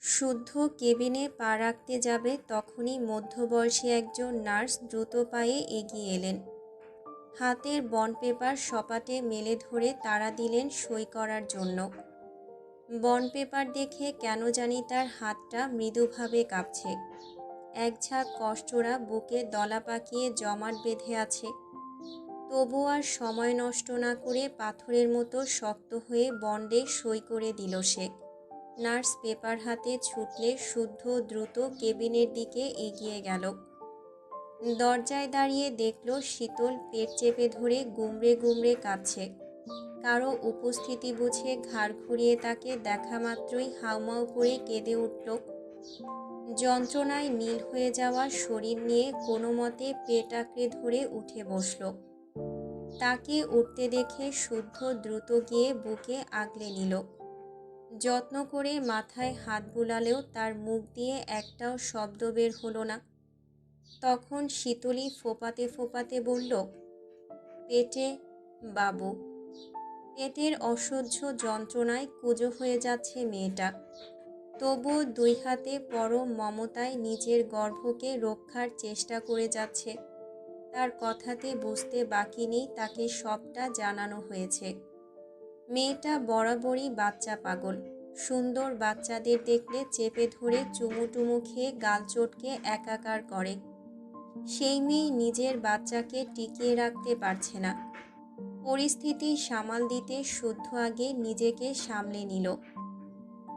শুদ্ধ কেবিনে পা রাখতে যাবে তখনই মধ্যবয়সী একজন নার্স দ্রুত পায়ে এগিয়ে এলেন। হাতের বন্ড পেপার সপাটে মেলে ধরে তাড়া দিলেন সই করার জন্য। বন্ড পেপার দেখে কেন জানি তার হাতটা মৃদুভাবে কাঁপছে। এক ঝাঁক কষ্টরা বুকে দলা পাকিয়ে জমাট বেঁধে আছে। তবু আর সময় নষ্ট না করে পাথরের মতো শক্ত হয়ে বন্ডে সই করে দিল সে। নার্স পেপার হাতে ছুটলে শুদ্ধ দ্রুত কেবিনের দিকে এগিয়ে গেল। দরজায় দাঁড়িয়ে দেখল শীতল পেট চেপে ধরে গুমড়ে গুমড়ে কাঁদছে। কারো উপস্থিতি বুঝে ঘাড় ঘুরিয়ে তাকে দেখা মাত্রই হাউমাউ করে কেঁদে উঠল। যন্ত্রণায় নীল হয়ে যাওয়া শরীর নিয়ে কোনো মতে পেট আঁকড়ে ধরে উঠে বসল। তাকে উঠতে দেখে শুদ্ধ দ্রুত গিয়ে বুকে আগলে নিল। যত্ন করে মাথায় হাত বুলালেও তার মুখ দিয়ে একটাও শব্দ বের হলো না। তখন শীতলী ফোঁপাতে ফোঁপাতে বলল, পেটে বাবু। পেটের অসহ্য যন্ত্রণায় কুঁজো হয়ে যাচ্ছে মেয়েটা, তবুও দুই হাতে পরম মমতায় নিজের গর্ভকে রক্ষার চেষ্টা করে যাচ্ছে। তার কথাতে বুঝতে বাকি নেই তাকে সবটা জানানো হয়েছে। মেয়েটা বরাবরই বাচ্চা পাগল। সুন্দর বাচ্চাদের দেখলে চেপে ধরে চুমুটুমু খেয়ে গাল চটকে একাকার করে। সেই মেয়ে নিজের বাচ্চাকে টিকিয়ে রাখতে পারছে না। পরিস্থিতি সামাল দিতে শুদ্ধ আগে নিজেকে সামলে নিল।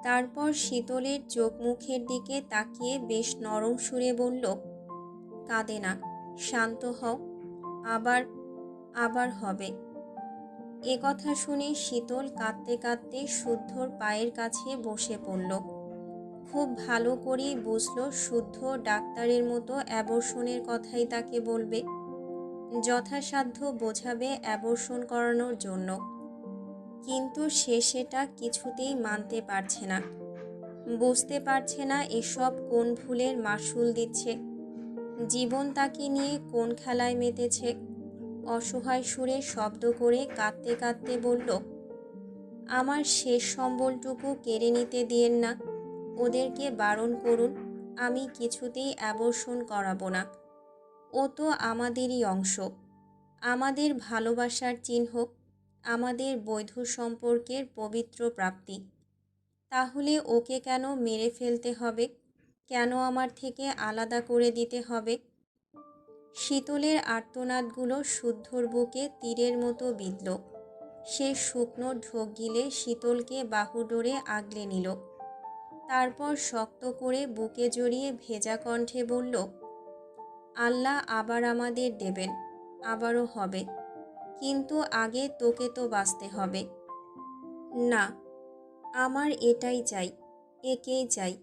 তারপর শীতলের চোখ মুখের দিকে তাকিয়ে বেশ নরম সুরে বলল, কাঁদে না, শান্ত হও, আবার আবার হবে। এ কথা শুনে শীতল কাঁদতে কাঁদতে শুদ্ধর পায়ের কাছে বসে পড়ল। খুব ভালো করেই বুঝল শুদ্ধ ডাক্তারের মতো অ্যাবর্শনের কথাই তাকে বলবে। যথাসাধ্য বোঝাবে অ্যাবর্শন করানোর জন্য। কিন্তু সে সেটা কিছুতেই মানতে পারছে না। বুঝতে পারছে না এসব কোন ভুলের মাসুল দিচ্ছে। জীবন তাকে নিয়ে কোন খেলায় মেতেছে। অসহায় সুরে শব্দ করে কাঁদতে কাঁদতে বলল, আমার শেষ সম্বলটুকু কেড়ে নিতে দিয়েন না। ওদেরকে বারণ করুন, আমি কিছুতেই অ্যাবর্শন করাবো না। ও তো আমাদেরই অংশ, আমাদের ভালোবাসার চিহ্ন, আমাদের বৈধ সম্পর্কের পবিত্র প্রাপ্তি। তাহলে ওকে কেন মেরে ফেলতে হবে? কেন আমার থেকে আলাদা করে দিতে হবে? শীতলের আর্তনাদগুলো শুদ্ধর বুকে তীরের মতো বিঁধল। সে শুকনো ঢোক গিলে শীতলকে বাহুডোরে আগলে নিল। তারপর শক্ত করে বুকে জড়িয়ে ভেজা কণ্ঠে বলল, আল্লাহ আবার আমাদের দেবেন, আবারও হবে, কিন্তু আগে তোকে তো বাঁচতে হবে। না, আমার এটাই চাই, একেই চাই।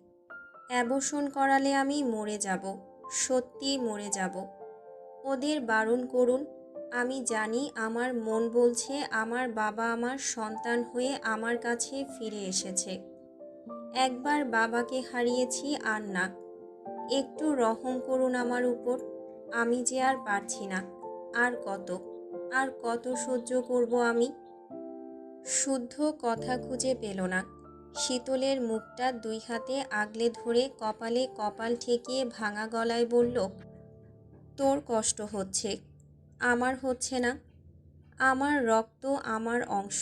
অ্যাবর্শন করালে আমি মরে যাব, সত্যিই মরে যাব। ওদের বারণ করুন। আমি জানি আমার মন বলছে আমার বাবা আমার সন্তান হয়ে আমার কাছে ফিরে এসেছে। একবার বাবাকে হারিয়েছি, আর না। একটু রহম করুন আমার উপর। আমি যে আর পারছি না। আর কত সহ্য করব আমি? শুদ্ধ কথা খুঁজে পেল না। শীতলের মুখটা দুই হাতে আগলে ধরে কপালে কপাল ঠেকিয়ে ভাঙা গলায় বলল, তোর কষ্ট হচ্ছে, আমার হচ্ছে না। আমার রক্ত আমার অংশ,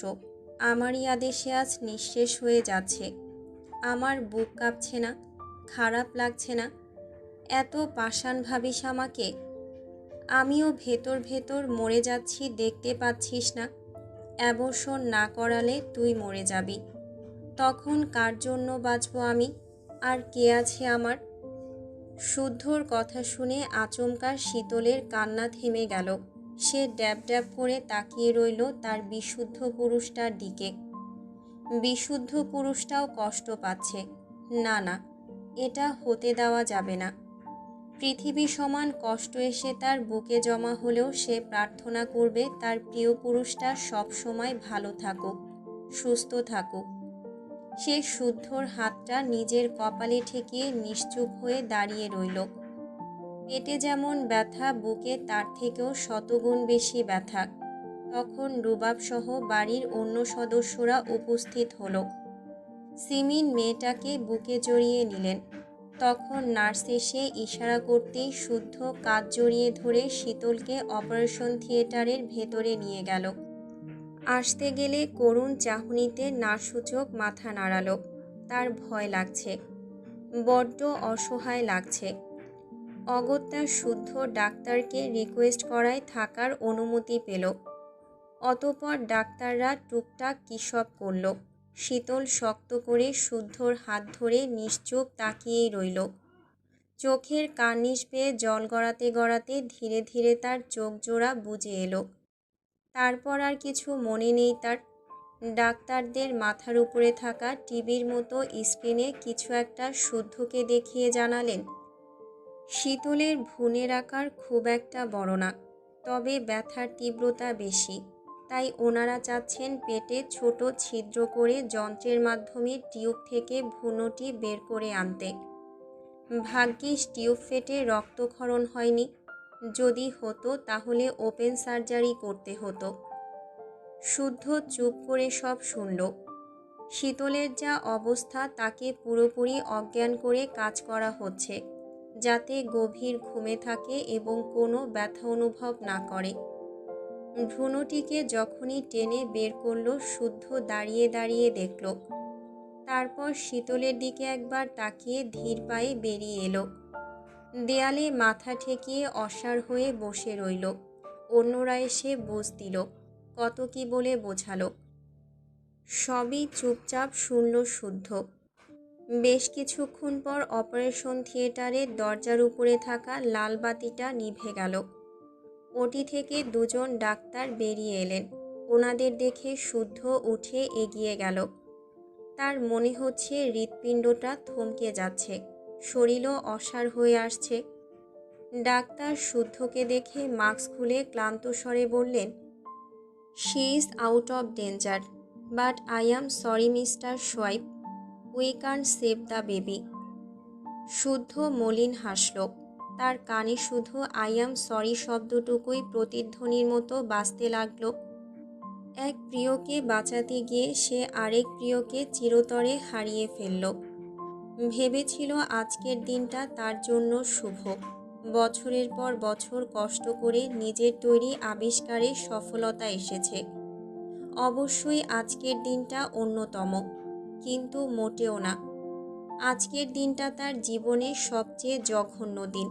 আমারই আদেশে আজ নিঃশেষ হয়ে যাচ্ছে। আমার বুক কাঁপছে না, খারাপ লাগছে না? এত পাষাণ ভাবিস আমাকে? আমিও ভেতর ভেতর মরে যাচ্ছি, দেখতে পাচ্ছিস না? অ্যাবর্শন না করালে তুই মরে যাবি। তখন কার জন্য বাঁচব আমি? আর কে আছে আমার? শুদ্ধর কথা শুনে আচমকা শীতলের কান্না থেমে গেল। সে ড্যাব ড্যাব করে তাকিয়ে রইল তার বিশুদ্ধ পুরুষটার দিকে। বিশুদ্ধ পুরুষটাও কষ্ট পাচ্ছে। না না, এটা হতে দেওয়া যাবে না। পৃথিবী সমান কষ্ট এসে তার বুকে জমা হলেও সে প্রার্থনা করবে তার প্রিয় পুরুষটা সব সময় ভালো থাকুক, সুস্থ থাকুক। সে শুদ্ধর হাতটা নিজের কপালে ঠেকিয়ে নিশ্চুপ হয়ে দাঁড়িয়ে রইল। পেটে যেমন ব্যথা, বুকে তার থেকেও শতগুণ বেশি ব্যথা। তখন রুবাবসহ বাড়ির অন্য সদস্যরা উপস্থিত হলো। সিমিন মেয়েটাকে বুকে জড়িয়ে নিলেন। তখন নার্স এসে ইশারা করতেই শুদ্ধ কাঁধ জড়িয়ে ধরে শীতলকে অপারেশন থিয়েটারের ভেতরে নিয়ে গেল। আসতে গেলে করুণ চাহনিতে নাসূচক মাথা নাড়াল। তার ভয় লাগছে, বড্ড অসহায় লাগছে। অগত্যা শুদ্ধ ডাক্তারকে রিকোয়েস্ট করায় থাকার অনুমতি পেল। অতঃপর ডাক্তাররা টুকটাক কী সব করল। শীতল শক্ত করে শুদ্ধর হাত ধরে নিশ্চুপ তাকিয়েই রইল। চোখের কার্নিশ বেয়ে জল গড়াতে গড়াতে ধীরে ধীরে তার চোখ জোড়া বুজে এলো। তারপর আর কিছু মনে নেই তার। ডাক্তারদের মাথার উপরে থাকা টিভির মতো স্ক্রিনে কিছু একটা শুদ্ধকে দেখিয়ে জানালেন, শীতলের ভ্রূণের আকার খুব একটা বড় না, তবে ব্যথার তীব্রতা বেশি। তাই ওনারা চাচ্ছেন পেটে ছোট ছিদ্র করে যন্ত্রের মাধ্যমে টিউব থেকে ভ্রূণটি বের করে আনতে। ভাগ্যিস টিউব ফেটে রক্তক্ষরণ হয়নি, যদি হতো তাহলে ওপেন সার্জারি করতে হতো। শুদ্ধ চুপ করে সব শুনল। শীতলের যা অবস্থা তাকে পুরোপুরি অজ্ঞান করে কাজ করা হচ্ছে, যাতে গভীর ঘুমে থাকে এবং কোনো ব্যথা অনুভব না করে। ভ্রূণটিকে যখনই টেনে বের করল শুদ্ধ দাঁড়িয়ে দাঁড়িয়ে দেখল। তারপর শীতলের দিকে একবার তাকিয়ে ধীর পায়ে বেরিয়ে এলো। দেয়ালে মাথা ঠেকিয়ে অসাড় হয়ে বসে রইল। অন্যরা এসে বুঝ দিল, কত কি বলে বোঝালো। সবই চুপচাপ শুনল শুদ্ধ। বেশ কিছুক্ষণ পর অপারেশন থিয়েটারের দরজার উপরে থাকা লাল বাতিটা নিভে গেল। ওটি থেকে দুজন ডাক্তার বেরিয়ে এলেন। ওনাদের দেখে শুদ্ধ উঠে এগিয়ে গেল। তার মনে হচ্ছে হৃৎপিণ্ডটা থমকে যাচ্ছে, শরীরও অসাড় হয়ে আসছে। ডাক্তার শুদ্ধকে দেখে মাস্ক খুলে ক্লান্ত স্বরে বললেন, she is out of danger, but I am sorry mister swipe, we can't save the baby. শুদ্ধ মলিন হাসল। তার কানে শুধু আই অ্যাম সরি শব্দটুকুই প্রতিধ্বনির মতো বাজতে লাগলো। এক প্রিয়কে বাঁচাতে গিয়ে সে আরেক প্রিয়কে চিরতরে হারিয়ে ফেলল। ভেবেছিল আজকের দিনটা তার জন্য শুভ। বছরের পর বছর কষ্ট করে নিজের তৈরি আবিষ্কারে সফলতা এসেছে। অবশ্যই আজকের দিনটা অন্যতম, কিন্তু মোটেও না। আজকের দিনটা তার জীবনের সবচেয়ে জঘন্য দিন।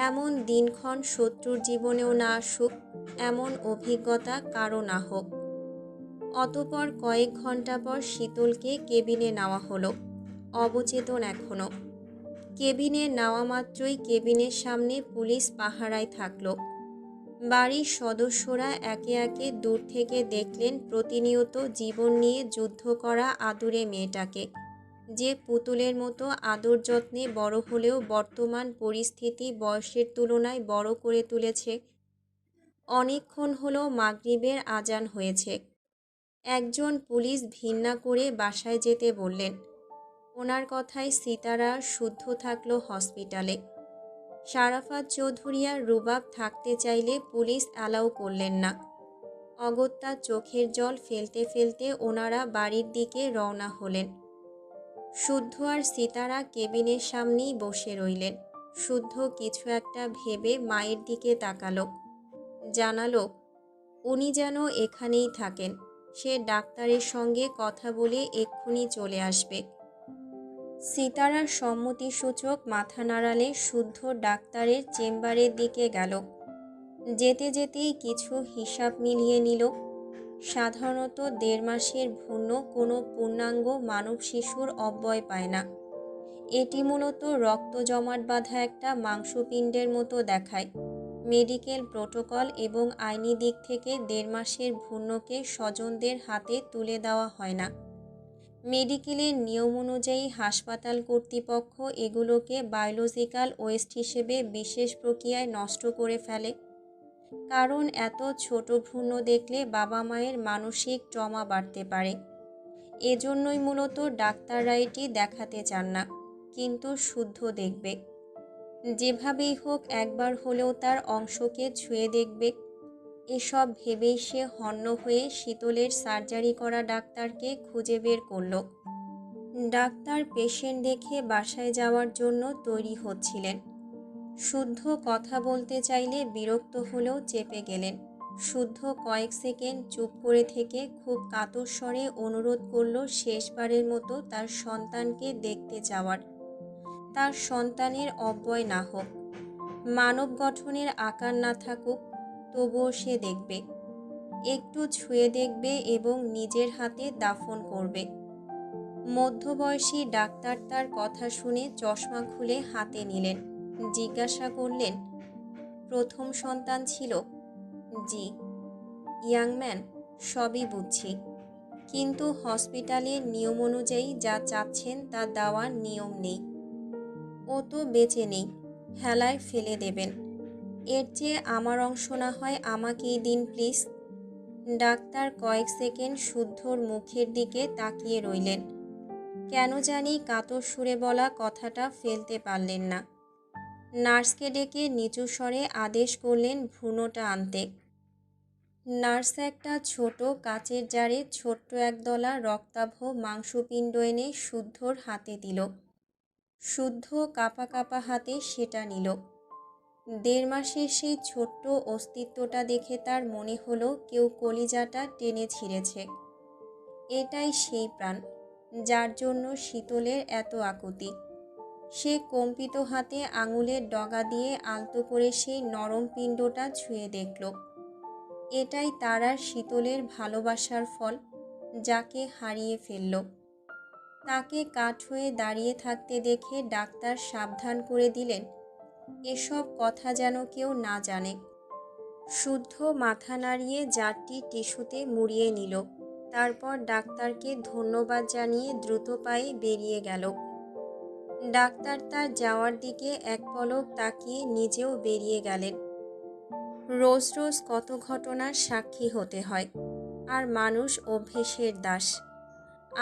এমন দিনক্ষণ শত্রুর জীবনেও না আসুক, এমন অভিজ্ঞতা কারো না হোক। অতঃপর কয়েক ঘন্টা পর শীতলকে কেবিনে নেওয়া হলো, অবচেতন এখনো। কেবিনে নেওয়া মাত্রই কেবিনের সামনে পুলিশ পাহারায় থাকলো। বাড়ির সদস্যরা একে একে দূর থেকে দেখলেন প্রতিনিয়ত জীবন নিয়ে যুদ্ধ করা আদুরে মেয়েটাকে, যে পুতুলের মতো আদর যত্নে বড় হলেও বর্তমান পরিস্থিতি বয়সের তুলনায় বড় করে তুলেছে। অনেকক্ষণ হলো মাগরিবের আজান হয়েছে। একজন পুলিশ ভিন্না করে বাসায় যেতে বললেন। ওনার কথায় সিতারা শুদ্ধ থাকলো হসপিটালে। শারাফাত চৌধুরী আর রুবাব থাকতে চাইলে পুলিশ অ্যালাউ করলেন না। অগত্যা চোখের জল ফেলতে ফেলতে ওনারা বাড়ির দিকে রওনা হলেন। শুদ্ধ আর সিতারা কেবিনের সামনেই বসে রইলেন। শুদ্ধ কিছু একটা ভেবে মায়ের দিকে তাকালো। জানালো, উনি যেন এখানেই থাকেন, সে ডাক্তারের সঙ্গে কথা বলে এক্ষুনি চলে আসবে। সিতারার সম্মতিসূচক মাথা নাড়ালে শুদ্ধ ডাক্তারের চেম্বারের দিকে গেল। যেতে যেতেই কিছু হিসাব মিলিয়ে নিল। সাধারণত 1.5 মাসের ভ্রূণ কোনো পূর্ণাঙ্গ মানব শিশুর অব্যয় পায় না। এটি মূলত রক্ত জমাট বাঁধা একটা মাংসপিণ্ডের মতো দেখায়। মেডিকেল প্রোটোকল এবং আইনি দিক থেকে 1.5 মাসের ভ্রূণকে স্বজনদের হাতে তুলে দেওয়া হয় না। মেডিকেলের নিয়ম অনুযায়ী হাসপাতাল কর্তৃপক্ষ এগুলোকে বায়োলজিক্যাল ওয়েস্ট হিসেবে বিশেষ প্রক্রিয়ায় নষ্ট করে ফেলে। কারণ এত ছোট ভ্রূণ দেখলে বাবা মায়ের মানসিক ট্রমা বাড়তে পারে। এজন্যই মূলত ডাক্তাররা এটি দেখাতে চান না, কিন্তু শুদ্ধ দেখবে। যেভাবেই হোক একবার হলেও তার অংশকে ছুঁয়ে দেখবে। এসব ভেবেই সে হন্য হয়ে শীতলের সার্জারি করা ডাক্তারকে খুঁজে বের করল। ডাক্তার পেশেন্ট দেখে বাসায় যাওয়ার জন্য তৈরি হচ্ছিলেন। শুদ্ধ কথা বলতে চাইলে বিরক্ত হলেও চেপে গেলেন। শুদ্ধ কয়েক সেকেন্ড চুপ করে থেকে খুব কাতর স্বরে অনুরোধ করল শেষবারের মতো তার সন্তানকে দেখতে যাওয়ার। তার সন্তানের অব্যয় না হোক, মানব গঠনের আকার না থাকুক, তবুও সে দেখবে, একটু ছুঁয়ে দেখবে এবং নিজের হাতে দাফন করবে। মধ্যবয়সী ডাক্তার তার কথা শুনে চশমা খুলে হাতে নিলেন। জিজ্ঞাসা করলেন, প্রথম সন্তান ছিল? জি। ইয়াংম্যান, সবই বুঝছি, কিন্তু হসপিটালের নিয়ম অনুযায়ী যা চাচ্ছেন তা দেওয়ার নিয়ম নেই। ও তো বেঁচে নেই, হেলায় ফেলে দেবেন। এর চেয়ে আমার অংশ না হয় আমাকেই দিন প্লিজ। ডাক্তার কয়েক সেকেন্ড শুদ্ধর মুখের দিকে তাকিয়ে রইলেন। কেন জানি কাতর সুরে বলা কথাটা ফেলতে পারলেন না। নার্সকে ডেকে নিচু স্বরে আদেশ করলেন ভ্রূণটা আনতে। নার্স একটা ছোট কাচের জারে ছোট্ট একদলা রক্তাভ মাংসপিণ্ড এনে শুদ্ধর হাতে দিল। শুদ্ধ কাঁপা কাঁপা হাতে সেটা নিল। 1.5 মাসের সেই ছোট্ট অস্তিত্বটা দেখে তার মনে হলো কেউ কলিজাটা টেনে ছিঁড়েছে। এটাই সেই প্রাণ যার জন্য শীতলের এত আকুতি। সে কম্পিত হাতে আঙুলের ডগা দিয়ে আলতো করে সেই নরম পিণ্ডটা ছুঁয়ে দেখল। এটাই তার আর শীতলের ভালোবাসার ফল, যাকে হারিয়ে ফেলল। তাকে কাঠ হয়ে দাঁড়িয়ে থাকতে দেখে ডাক্তার সাবধান করে দিলেন, এসব কথা যেন কেউ না জানে। শুদ্ধ মাথা নাড়িয়ে জারটি টিস্যুতে মুড়িয়ে নিল। তারপর ডাক্তারকে ধন্যবাদ জানিয়ে দ্রুত পায়ে বেরিয়ে গেল। ডাক্তার তার যাওয়ার দিকে এক পলক তাকিয়ে নিজেও বেরিয়ে গেলেন। রোজ রোজ কত ঘটনার সাক্ষী হতে হয়, আর মানুষ অভ্যেসের দাস।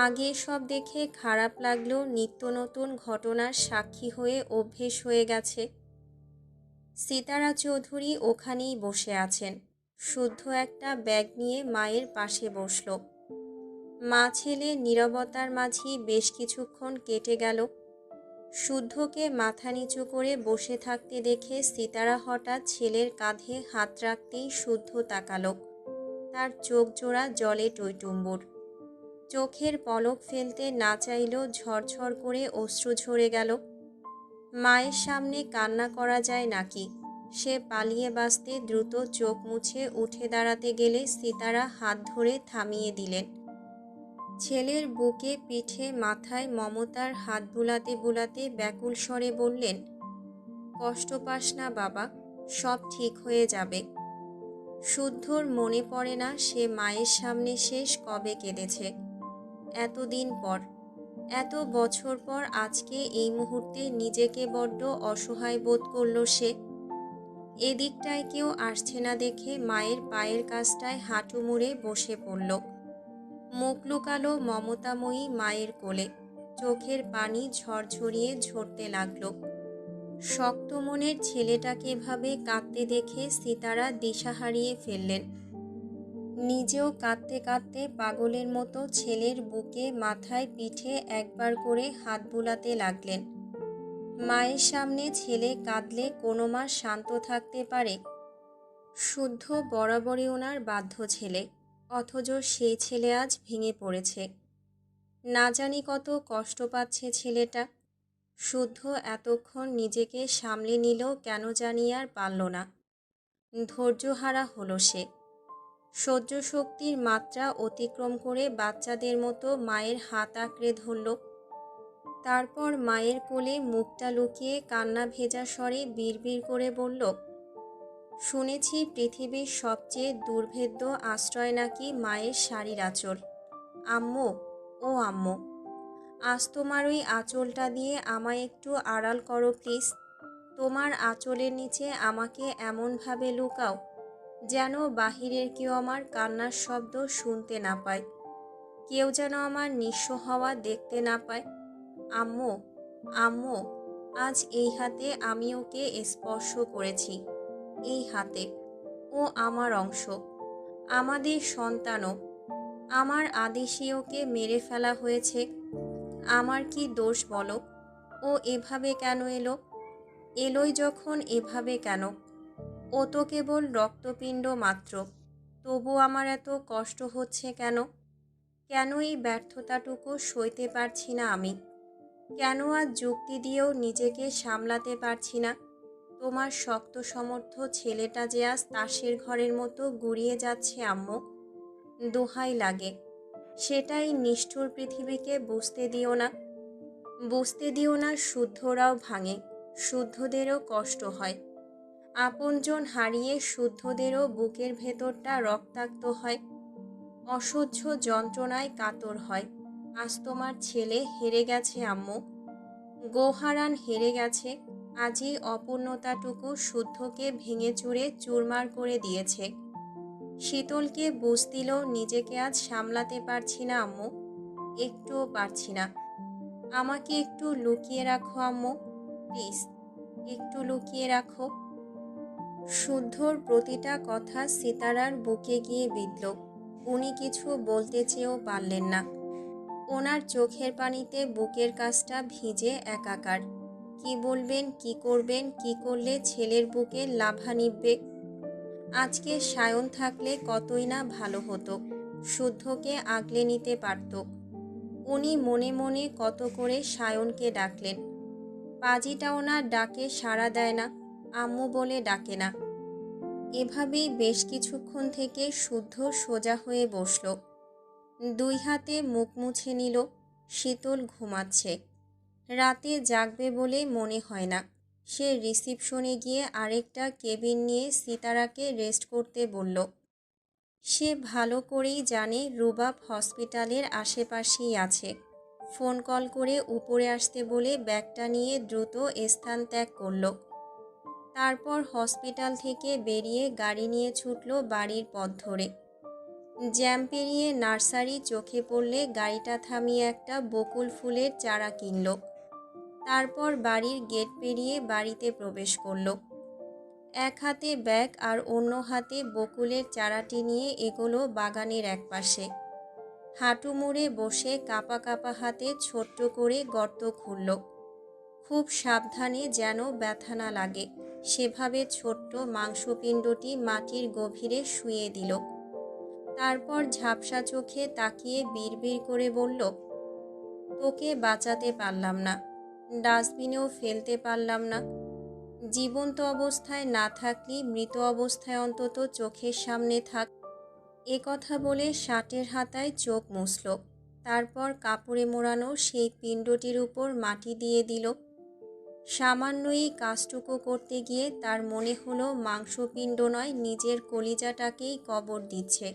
আগে সব দেখে খারাপ লাগলেও নিত্য নতুন ঘটনার সাক্ষী হয়ে অভ্যেস হয়ে গেছে। সিতারা চৌধুরী ওখানেই বসে আছেন। শুদ্ধ একটা ব্যাগ নিয়ে মায়ের পাশে বসল। মা ছেলে নীরবতার মাঝেই বেশ কিছুক্ষণ কেটে গেল। শুদ্ধকে মাথা নিচু করে বসে থাকতে দেখে সিতারা হঠাৎ ছেলের কাঁধে হাত রাখতেই শুদ্ধ তাকালো। তার চোখ জোড়া জলে টইটুম্বুর। চোখের পলক ফেলতে না চাইলেও ঝরঝর করে অশ্রু ঝরে গেল। মায়ের সামনে কান্না করা যায় নাকি? সে পালিয়ে বাঁচতে দ্রুত চোখ মুছে উঠে দাঁড়াতে গেলে সিতারা হাত ধরে থামিয়ে দিলেন। ছেলের বুকে পিঠে মাথায় মমতার হাত বুলাতে বুলাতে ব্যাকুল স্বরে বললেন, কষ্ট পাস না বাবা, সব ঠিক হয়ে যাবে। শুদ্ধর মনে পড়ে না সে মায়ের সামনে শেষ কবে কেঁদেছে। এতদিন পর, এত বছর পর আজকে এই মুহূর্তে নিজেকে বড্ড অসহায় বোধ করল সে। এদিকটায় কেউ আসছে না দেখে মায়ের পায়ের কাছটায় হাঁটু মুড়ে বসে পড়ল। মুখ লুকালো মমতাময়ী মায়ের কোলে। চোখের পানি ঝরঝরিয়ে ঝরতে লাগল। শক্ত মনের ছেলেটাকে এভাবে কাঁদতে দেখে সিতারা দিশা হারিয়ে ফেললেন। নিজেও কাঁদতে কাঁদতে পাগলের মতো ছেলের বুকে মাথায় পিঠে একবার করে হাত বুলাতে লাগলেন। মায়ের সামনে ছেলে কাঁদলে কোনো মা শান্ত থাকতে পারে? শুদ্ধ বরাবরই ওনার বাধ্য ছেলে, অথচ সেই ছেলে আজ ভেঙে পড়েছে। না জানি কত কষ্ট পাচ্ছে ছেলেটা। শুদ্ধ এতক্ষণ নিজেকে সামলে নিলেও কেন জানি আর পারল না। ধৈর্যহারা হলো সে। সহ্য শক্তির মাত্রা অতিক্রম করে বাচ্চাদের মতো মায়ের হাত আঁকড়ে ধরল। তারপর মায়ের কোলে মুখটা লুকিয়ে কান্না ভেজা স্বরে বিড়বিড় করে বলল, শুনেছি পৃথিবীর সবচেয়ে দুর্ভেদ্য আশ্রয় নাকি মায়ের শাড়ির আঁচল। আম্মু, ও আম্মু, আজ তোমার ওই আঁচলটা দিয়ে আমায় একটু আড়াল করো প্লিজ। তোমার আঁচলের নিচে আমাকে এমনভাবে লুকাও যেন বাহিরের কেউ আমার কান্নার শব্দ শুনতে না পায়, কেউ যেন আমার নিঃস্ব হওয়া দেখতে না পায়। আম্মু, আম্মু, আজ এই হাতে আমি ওকে স্পর্শ করেছি। এই হাতে। ও আমার অংশ, আমাদের সন্তানও। আমার আদেশে ওকে মেরে ফেলা হয়েছে। আমার কি দোষ বলো? ও এভাবে কেন এলো? এলোই যখন এভাবে কেন? ও তো কেবল রক্তপিণ্ড মাত্র। তবু আমার এত কষ্ট হচ্ছে কেন? কেন এই ব্যর্থতাটুকু সইতে পারছি না আমি? কেন আজ যুক্তি দিয়েও নিজেকে সামলাতে পারছি না? তোমার শক্ত সমর্থ ছেলেটা যে আজ তাসের ঘরের মতো গুড়িয়ে যাচ্ছে আম্মু। দোহাই লাগে, সেটাই নিষ্ঠুর পৃথিবীকে বুঝতে দিও না। বুঝতে দিও না শুদ্ধরাও ভাঙে, শুদ্ধদেরও কষ্ট হয়। আপনজন হারিয়ে শুদ্ধদেরও বুকের ভেতরটা রক্তাক্ত হয়, অসহ্য যন্ত্রণায় কাতর হয়। আজ তোমার ছেলে হেরে গেছে আম্মু। গোহারান হেরে গেছে। আজই অপূর্ণতাটুকু শুদ্ধকে ভেঙে চুরে চুরমার করে দিয়েছে। শীতলকে বুঝ দিলেও নিজেকে আজ সামলাতে পারছি না আম্মু, একটুও পারছি না। আমাকে একটু লুকিয়ে রাখো আম্মু, প্লিজ, একটু লুকিয়ে রাখো। শুদ্ধর প্রতিটা কথা সিতারার বুকে গিয়ে বিঁধল। উনি কিছু বলতে চেয়েও পারলেন না। ওনার চোখের পানিতে বুকের কাছটা ভিজে একাকার। কি বলবেন, কি করবেন, কি করলে ছেলের বুকে লাভা নিববে? আজকে সায়ন থাকলে কতই না ভালো হতো, শুদ্ধকে আগলে নিতে পারত। উনি মনে মনে কত করে সায়নকে ডাকলেন। পাজিটা ওনার ডাকে সাড়া দেয় না, আম্মু বলে ডাকে না। এভাবেই বেশ কিছুক্ষণ থেকে শুদ্ধ সোজা হয়ে বসল, দুই হাতে মুখ মুছে নিল। শীতল ঘুমাচ্ছে, রাতে জাগবে বলে মনে হয় না। সে রিসিপশনে গিয়ে আরেকটা কেবিন নিয়ে সিতারাকে রেস্ট করতে বলল। সে ভালো করেই জানে রুবাব হসপিটালের আশেপাশেই আছে। ফোন কল করে উপরে আসতে বলে ব্যাগটা নিয়ে দ্রুত স্থান ত্যাগ করল। তারপর হসপিটাল থেকে বেরিয়ে গাড়ি নিয়ে ছুটল বাড়ির পথ ধরে। জ্যাম পেরিয়ে নার্সারি চোখে পড়লে গাড়িটা থামিয়ে একটা বকুল ফুলের চারা কিনল। তারপর বাড়ির গেট পেরিয়ে বাড়িতে প্রবেশ করল। এক হাতে ব্যাগ আর অন্য হাতে বকুলের চারাটি নিয়ে এগোলো বাগানের একপাশে। হাঁটু মুড়ে বসে কাঁপা কাঁপা হাতে ছোট্ট করে গর্ত খুঁড়ল। খুব সাবধানে যেন ব্যথা না লাগে সেভাবে ছোট্ট মাংসপিণ্ডটি মাটির গভীরে শুইয়ে দিল। তারপর ঝাপসা চোখে তাকিয়ে বিড়বিড় করে বলল, তোকে বাঁচাতে পারলাম না, ডাস্টবিনেও ফেলতে পারলাম না। জীবন্ত অবস্থায় না থাকলে মৃত অবস্থায় অন্তত চোখের সামনে থাক। এ কথা বলে শার্টের হাতায় চোখ মুছল। তারপর কাপড়ে মোড়ানো সেই পিণ্ডটির উপর মাটি দিয়ে দিল। সামান্য এই কাজটুকু করতে গিয়ে তার মনে হলো মাংসপিণ্ড নয়, নিজের কলিজাটাকেই কবর দিচ্ছে।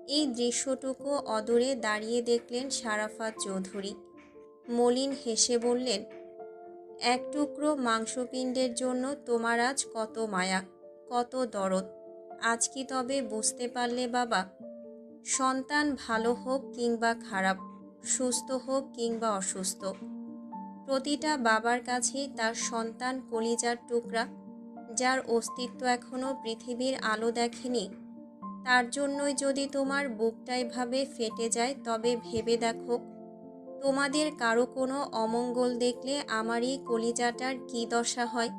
এই দৃশ্যটুকু অদূরে দাঁড়িয়ে দেখলেন শারাফাত চৌধুরী। মলিন হেসে বললেন, এক টুকরো মাংসপিণ্ডের জন্য তোমার আজ কত মায়া, কত দরদ। আজ কি তবে বুঝতে পারলে বাবা? সন্তান ভালো হোক কিংবা খারাপ, সুস্থ হোক কিংবা অসুস্থ, প্রতিটা বাবার কাছেই তার সন্তান কলিজার টুকরা। যার অস্তিত্ব এখনো পৃথিবীর আলো দেখেনি, তার জন্যই যদি তোমার বুকটা এভাবে ফেটে যায়, তবে ভেবে দেখো তোমাদের কারো কোনো অমঙ্গল দেখলে আমার এই কলিজাটার কী দশা হয়।